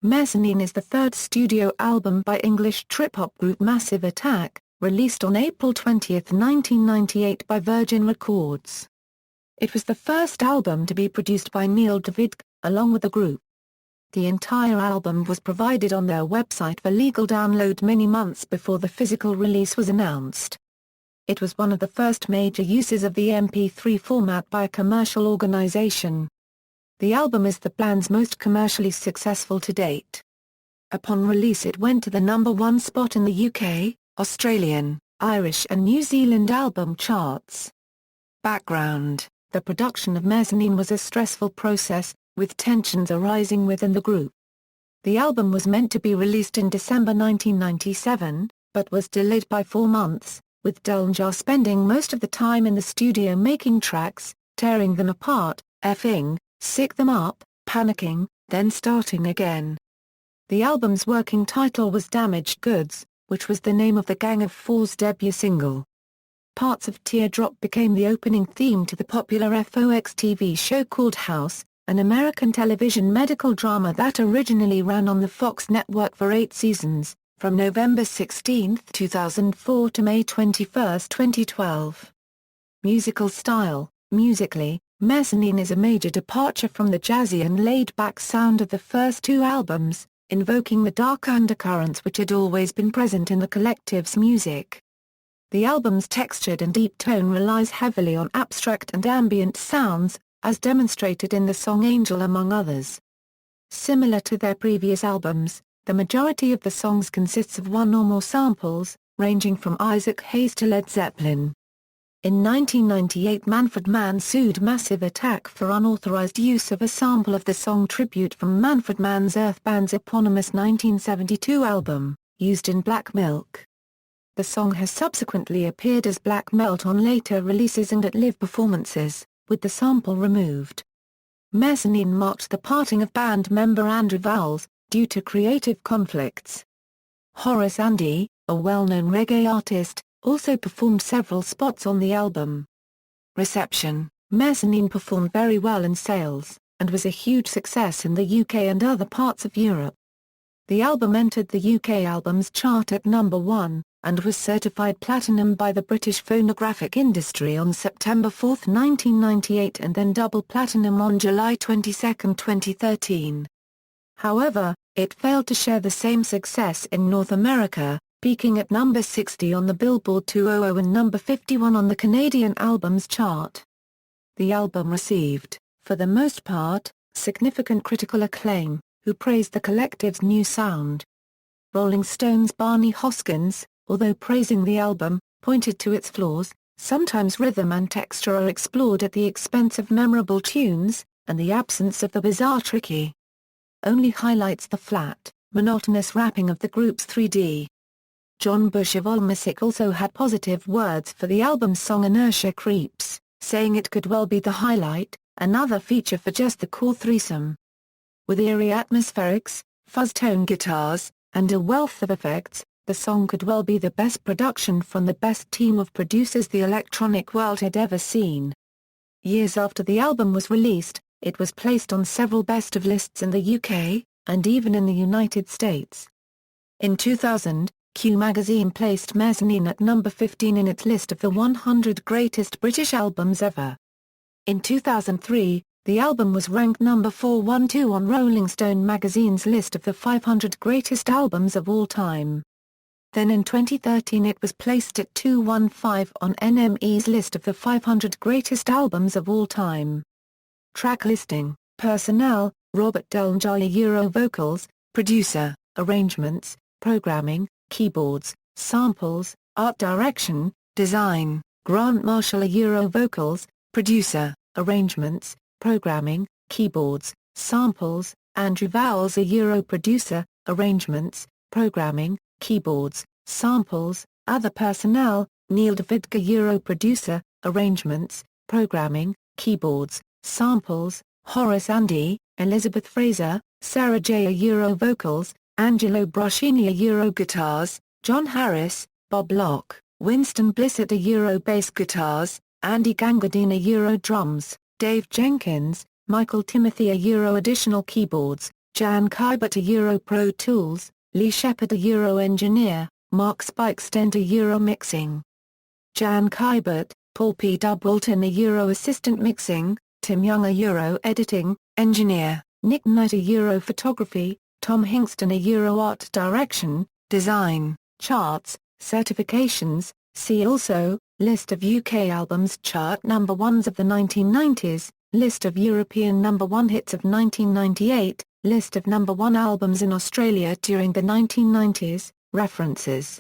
Mezzanine is the third studio album by English trip-hop group Massive Attack, released on April 20, 1998 by Virgin Records. It was the first album to be produced by Neil Davidge, along with the group. The entire album was provided on their website for legal download many months before the physical release was announced. It was one of the first major uses of the MP3 format by a commercial organization. The album is the band's most commercially successful to date. Upon release it went to the #1 spot in the UK, Australian, Irish and New Zealand album charts. Background: the production of Mezzanine was a stressful process, with tensions arising within the group. The album was meant to be released in December 1997, but was delayed by 4 months, with Danger spending most of the time in the studio making tracks, tearing them apart, sick them up, panicking, then starting again. The album's working title was Damaged Goods, which was the name of the Gang of Four's debut single. Parts of Teardrop became the opening theme to the popular FOX TV show called House, an American television medical drama that originally ran on the Fox network for 8 seasons, from November 16, 2004 to May 21, 2012. Musical style: musically, Mezzanine is a major departure from the jazzy and laid-back sound of the first 2 albums, invoking the dark undercurrents which had always been present in the collective's music. The album's textured and deep tone relies heavily on abstract and ambient sounds, as demonstrated in the song Angel among others. Similar to their previous albums, the majority of the songs consists of one or more samples, ranging from Isaac Hayes to Led Zeppelin. In 1998 Manfred Mann sued Massive Attack for unauthorized use of a sample of the song Tribute from Manfred Mann's Earth Band's eponymous 1972 album, used in Black Milk. The song has subsequently appeared as Black Melt on later releases and at live performances, with the sample removed. Mezzanine marked the parting of band member Andrew Vowles, due to creative conflicts. Horace Andy, a well-known reggae artist, also performed several spots on the album. Reception: Mezzanine performed very well in sales, and was a huge success in the UK and other parts of Europe. The album entered the UK Albums Chart at #1, and was certified platinum by the British Phonographic Industry on September 4, 1998 and then double platinum on July 22, 2013. However, it failed to share the same success in North America, peaking at number 60 on the Billboard 200 and number 51 on the Canadian Albums Chart. The album received, for the most part, significant critical acclaim, who praised the collective's new sound. Rolling Stone's Barney Hoskins, although praising the album, pointed to its flaws. Sometimes rhythm and texture are explored at the expense of memorable tunes, and the absence of the bizarre tricky only highlights the flat, monotonous rapping of the group's 3D. John Bush of AllMusic also had positive words for the album's song Inertia Creeps, saying it could well be the highlight, another feature for just the core threesome. With eerie atmospherics, fuzz-tone guitars, and a wealth of effects, the song could well be the best production from the best team of producers the electronic world had ever seen. Years after the album was released, it was placed on several best-of lists in the UK, and even in the United States. In 2000, Q magazine placed Mezzanine at number 15 in its list of the 100 greatest British albums ever. In 2003, the album was ranked number 412 on Rolling Stone magazine's list of the 500 greatest albums of all time. Then in 2013 it was placed at 215 on NME's list of the 500 greatest albums of all time. Track listing: Personnel, Robert Danger Euro vocals, producer, arrangements, programming, keyboards, samples, art direction, design, Grant Marshall Euro vocals, producer, arrangements, programming, keyboards, samples, Andrew Vowles Euro producer, arrangements, programming, keyboards, samples, other personnel, Neil Davidge Euro producer, arrangements, programming, keyboards, samples, Horace Andy, Elizabeth Fraser, Sarah J. Euro vocals, Angelo Braschini Euro guitars, John Harris, Bob Locke, Winston Blissett Euro bass guitars, Andy Gangadine Euro drums, Dave Jenkins, Michael Timothy Euro additional keyboards, Jan Kybert a Euro Pro Tools, Lee Shepherd a Euro Engineer, Mark Spikestent a Euro Mixing. Jan Kybert, Paul P. Dubwalton a Euro Assistant Mixing, Tim Young a Euro Editing, Engineer, Nick Knight a Euro Photography, Tom Hingston a Euro Art Direction, Design, Charts, Certifications. See also, List of UK albums chart number ones of the 1990s, List of European number one hits of 1998, List of number one albums in Australia during the 1990s, References